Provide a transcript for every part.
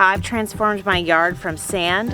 how I've transformed my yard from sand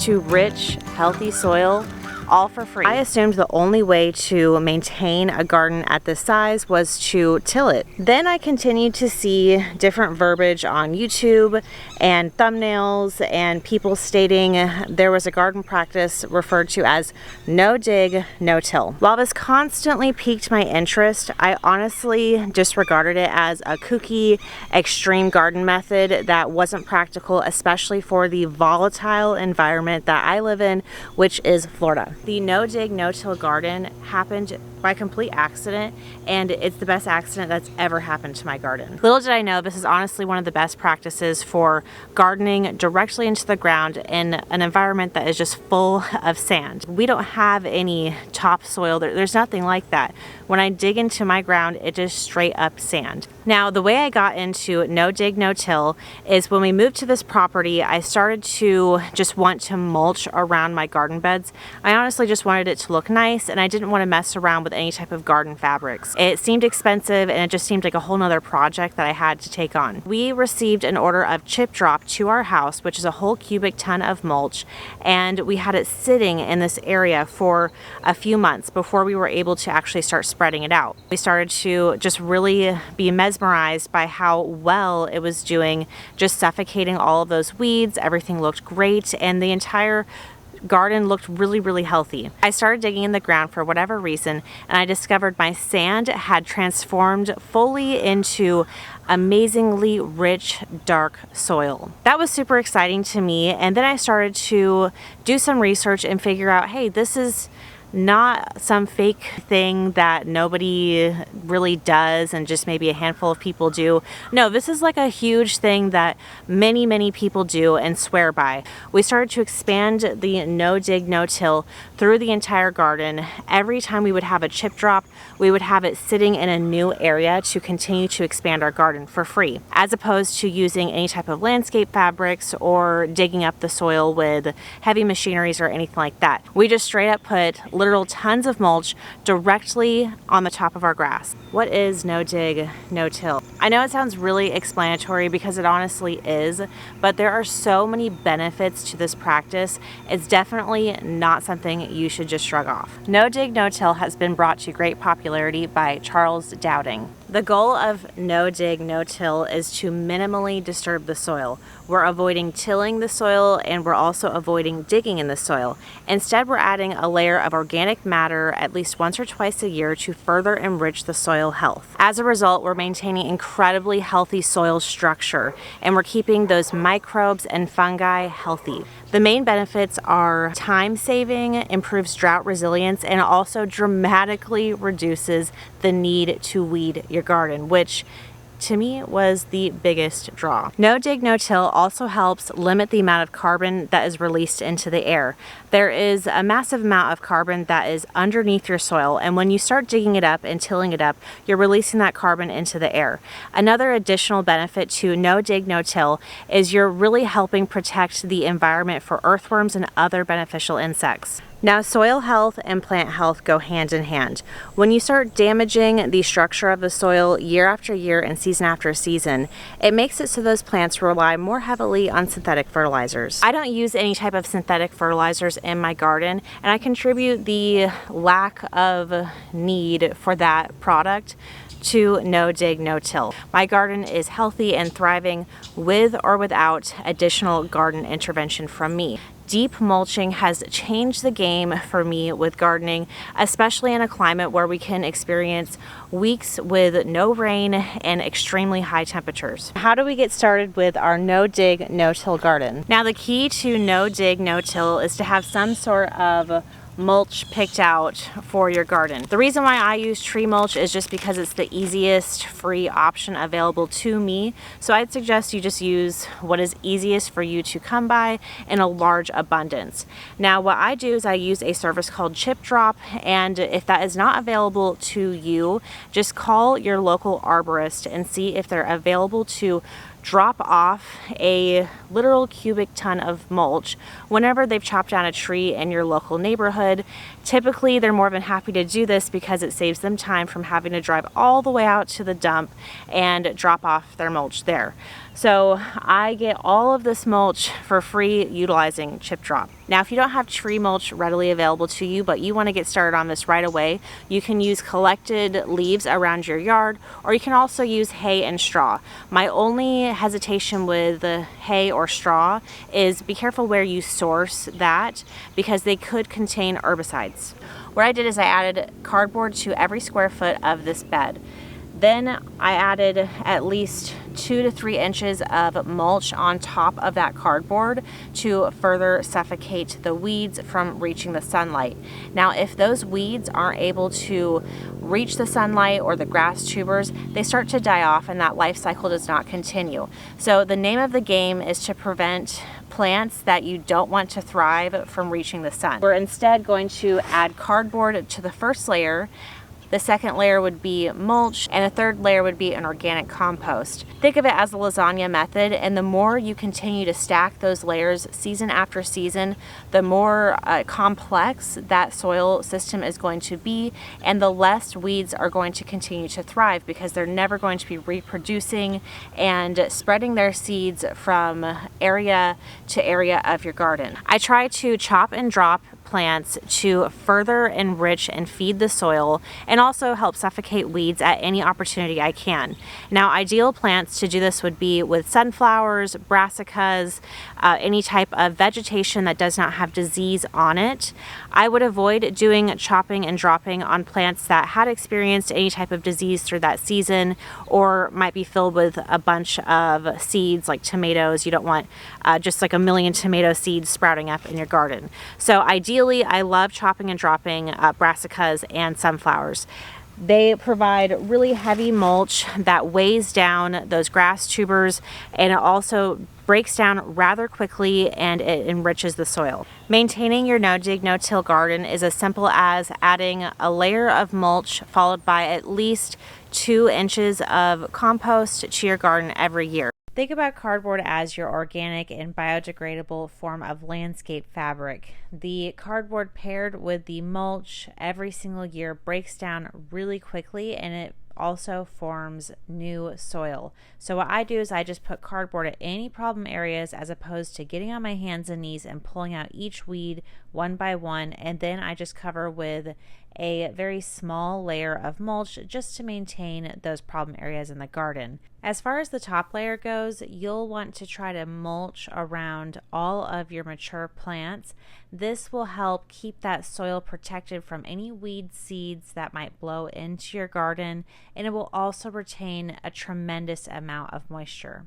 to rich, healthy soil, all for free. I assumed the only way to maintain a garden at this size was to till it. Then I continued to see different verbiage on YouTube and thumbnails and people stating there was a garden practice referred to as no dig, no till. While this constantly piqued my interest, I honestly disregarded it as a kooky, extreme garden method that wasn't practical, especially for the volatile environment that I live in, which is Florida. The no dig, no till garden happened by complete accident, and it's the best accident that's ever happened to my garden. Little did I know, this is honestly one of the best practices for gardening directly into the ground in an environment that is just full of sand. We don't have any topsoil, there's nothing like that. When I dig into my ground, it is straight up sand. Now, the way I got into no dig, no till is when we moved to this property, I started to just want to mulch around my garden beds. I honestly just wanted it to look nice, and I didn't want to mess around with any type of garden fabrics. It seemed expensive, and it just seemed like a whole nother project that I had to take on. We received an order of chip drop to our house, which is a whole cubic ton of mulch, and we had it sitting in this area for a few months before we were able to actually start spreading it out. We started to just really be mesmerized by how well it was doing, just suffocating all of those weeds. Everything looked great, and the entire garden looked really healthy. I started digging in the ground for whatever reason, and I discovered my sand had transformed fully into amazingly rich, dark soil. That was super exciting to me, and then I started to do some research and figure out, hey, this is not some fake thing that nobody really does and just maybe a handful of people do. No, this is like a huge thing that many people do and swear by. We started to expand the no dig, no till through the entire garden. Every time we would have a chip drop, we would have it sitting in a new area to continue to expand our garden for free, as opposed to using any type of landscape fabrics or digging up the soil with heavy machineries or anything like that. We just straight up put literal tons of mulch directly on the top of our grass. What is no dig, no till? I know it sounds really explanatory because it honestly is, but there are so many benefits to this practice. It's definitely not something you should just shrug off. No dig, no till has been brought to great popularity by Charles Dowding. The goal of no dig, no till is to minimally disturb the soil. We're avoiding tilling the soil, and we're also avoiding digging in the soil. Instead, we're adding a layer of organic matter at least once or twice a year to further enrich the soil health. As a result, we're maintaining incredibly healthy soil structure, and we're keeping those microbes and fungi healthy. The main benefits are time saving, improves drought resilience, and also dramatically reduces the need to weed your garden, which to me was the biggest draw. No dig, no till also helps limit the amount of carbon that is released into the air. There is a massive amount of carbon that is underneath your soil, and when you start digging it up and tilling it up, you're releasing that carbon into the air. Another additional benefit to no dig, no till is you're really helping protect the environment for earthworms and other beneficial insects. Now, soil health and plant health go hand in hand. When you start damaging the structure of the soil year after year and season after season, it makes it so those plants rely more heavily on synthetic fertilizers. I don't use any type of synthetic fertilizers in my garden, and I contribute the lack of need for that product to no dig, no till. My garden is healthy and thriving with or without additional garden intervention from me. Deep mulching has changed the game for me with gardening, especially in a climate where we can experience weeks with no rain and extremely high temperatures. How do we get started with our no dig, no till garden? Now, the key to no dig, no till is to have some sort of mulch picked out for your garden. The reason why I use tree mulch is just because it's the easiest free option available to me. So I'd suggest you just use what is easiest for you to come by in a large abundance. Now, what I do is I use a service called Chip Drop, and if that is not available to you, just call your local arborist and see if they're available to drop off a literal cubic ton of mulch whenever they've chopped down a tree in your local neighborhood. Typically, they're more than happy to do this because it saves them time from having to drive all the way out to the dump and drop off their mulch there. So I get all of this mulch for free utilizing Chip Drop. Now, if you don't have tree mulch readily available to you, but you want to get started on this right away, you can use collected leaves around your yard, or you can also use hay and straw. My only hesitation with the hay or straw is be careful where you source that, because they could contain herbicides. What I did is I added cardboard to every square foot of this bed. Then I added at least 2 to 3 inches of mulch on top of that cardboard to further suffocate the weeds from reaching the sunlight. Now, if those weeds aren't able to reach the sunlight or the grass tubers, they start to die off and that life cycle does not continue. So the name of the game is to prevent plants that you don't want to thrive from reaching the sun. We're instead going to add cardboard to the first layer. The second layer would be mulch, and the third layer would be an organic compost. Think of it as the lasagna method, and the more you continue to stack those layers season after season, the more complex that soil system is going to be, and the less weeds are going to continue to thrive because they're never going to be reproducing and spreading their seeds from area to area of your garden. I try to chop and drop plants to further enrich and feed the soil and also help suffocate weeds at any opportunity I can. Now, ideal plants to do this would be with sunflowers, brassicas, any type of vegetation that does not have disease on it. I would avoid doing chopping and dropping on plants that had experienced any type of disease through that season or might be filled with a bunch of seeds like tomatoes. You don't want just like a million tomato seeds sprouting up in your garden. So ideally, I love chopping and dropping brassicas and sunflowers. They provide really heavy mulch that weighs down those grass tubers, and it also breaks down rather quickly and it enriches the soil. Maintaining your no-dig, no-till garden is as simple as adding a layer of mulch followed by at least 2 inches of compost to your garden every year. Think about cardboard as your organic and biodegradable form of landscape fabric. The cardboard paired with the mulch every single year breaks down really quickly, and it also forms new soil. So what I do is I just put cardboard at any problem areas as opposed to getting on my hands and knees and pulling out each weed one by one, and then I just cover with a very small layer of mulch just to maintain those problem areas in the garden. As far as the top layer goes, you'll want to try to mulch around all of your mature plants. This will help keep that soil protected from any weed seeds that might blow into your garden, and it will also retain a tremendous amount of moisture.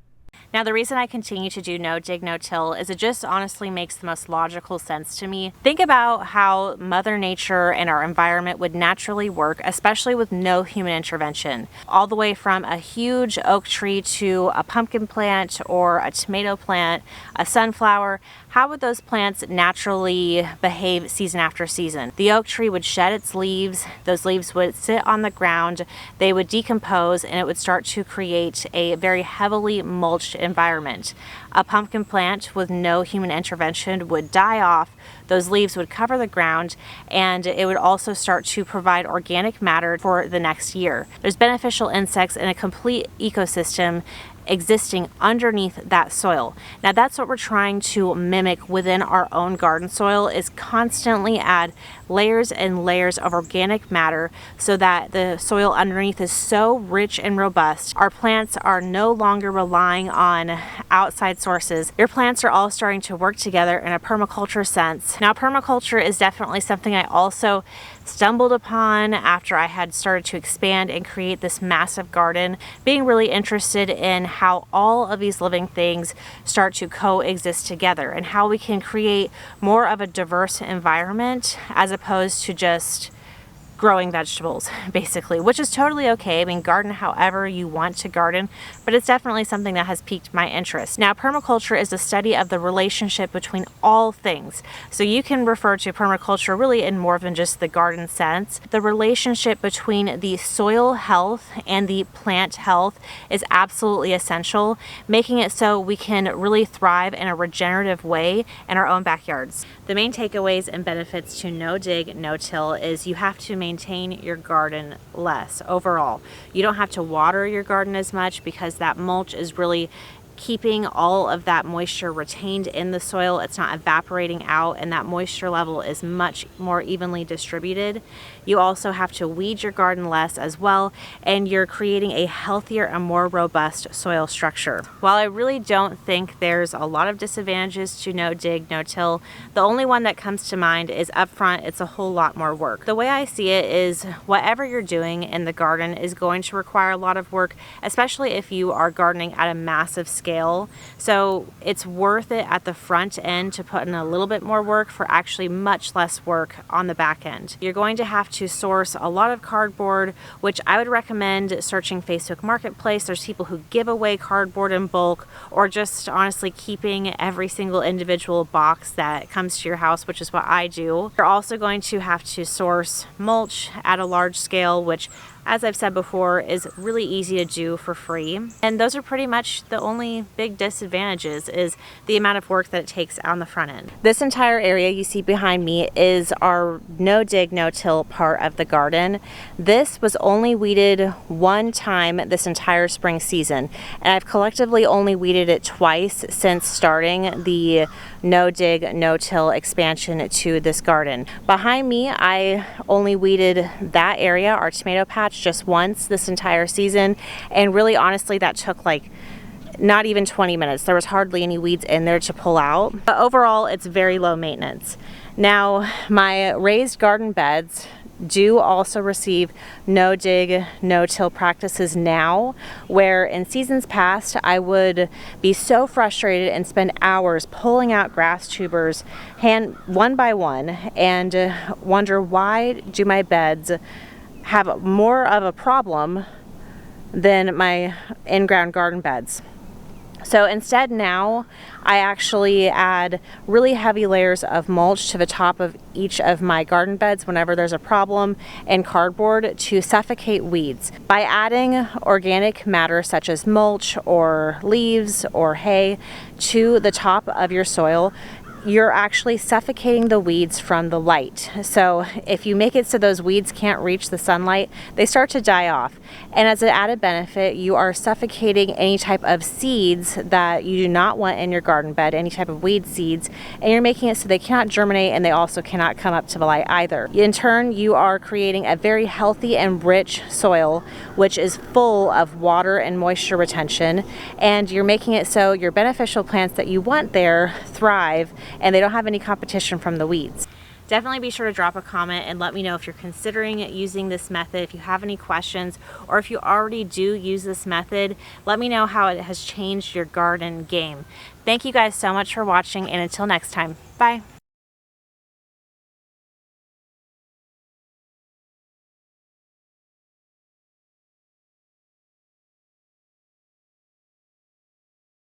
Now, the reason I continue to do no dig, no till is it just honestly makes the most logical sense to me. Think about how Mother Nature and our environment would naturally work, especially with no human intervention. All the way from a huge oak tree to a pumpkin plant or a tomato plant, a sunflower. How would those plants naturally behave season after season? The oak tree would shed its leaves, those leaves would sit on the ground, they would decompose, and it would start to create a very heavily mulched environment. A pumpkin plant with no human intervention would die off, those leaves would cover the ground, and it would also start to provide organic matter for the next year. There's beneficial insects in a complete ecosystem existing underneath that soil. Now that's what we're trying to mimic within our own garden soil, is constantly add layers and layers of organic matter so that the soil underneath is so rich and robust. Our plants are no longer relying on outside sources. Your plants are all starting to work together in a permaculture sense. Now, permaculture is definitely something I also stumbled upon after I had started to expand and create this massive garden, being really interested in how all of these living things start to coexist together and how we can create more of a diverse environment as opposed to just growing vegetables, basically, which is totally okay. I mean, garden however you want to garden, but it's definitely something that has piqued my interest. Now, permaculture is the study of the relationship between all things. So you can refer to permaculture really in more than just the garden sense. The relationship between the soil health and the plant health is absolutely essential, making it so we can really thrive in a regenerative way in our own backyards. The main takeaways and benefits to no dig, no till is you have to maintain your garden less overall. You don't have to water your garden as much because that mulch is really keeping all of that moisture retained in the soil. It's not evaporating out, and that moisture level is much more evenly distributed. You also have to weed your garden less as well, and you're creating a healthier and more robust soil structure. While I really don't think there's a lot of disadvantages to no dig, no till, the only one that comes to mind is upfront, it's a whole lot more work. The way I see it is whatever you're doing in the garden is going to require a lot of work, especially if you are gardening at a massive scale. So it's worth it at the front end to put in a little bit more work for actually much less work on the back end. You're going to have to source a lot of cardboard, which I would recommend searching Facebook Marketplace. There's people who give away cardboard in bulk, or just honestly keeping every single individual box that comes to your house, which is what I do. You're also going to have to source mulch at a large scale, which, as I've said before, is really easy to do for free. And those are pretty much the only big disadvantages, is the amount of work that it takes on the front end. This entire area you see behind me is our no dig, no till part of the garden. This was only weeded one time this entire spring season, and I've collectively only weeded it twice since starting the no dig, no till expansion to this garden. Behind me, I only weeded that area, our tomato patch, just once this entire season, and really honestly that took like not even 20 minutes. There was hardly any weeds in there to pull out, but overall it's very low maintenance. Now, my raised garden beds do also receive no dig, no till practices now, where in seasons past I would be so frustrated and spend hours pulling out grass tubers one by one, and wonder, why do my beds have more of a problem than my in-ground garden beds? So instead now I actually add really heavy layers of mulch to the top of each of my garden beds whenever there's a problem, and cardboard to suffocate weeds. By adding organic matter such as mulch or leaves or hay to the top of your soil, you're actually suffocating the weeds from the light. So if you make it so those weeds can't reach the sunlight, they start to die off. And as an added benefit, you are suffocating any type of seeds that you do not want in your garden bed, any type of weed seeds, and you're making it so they cannot germinate, and they also cannot come up to the light either. In turn, you are creating a very healthy and rich soil, which is full of water and moisture retention, and you're making it so your beneficial plants that you want there thrive, and they don't have any competition from the weeds. Definitely be sure to drop a comment and let me know if you're considering using this method. If you have any questions, or if you already do use this method, let me know how it has changed your garden game. Thank you guys so much for watching, and until next time, bye.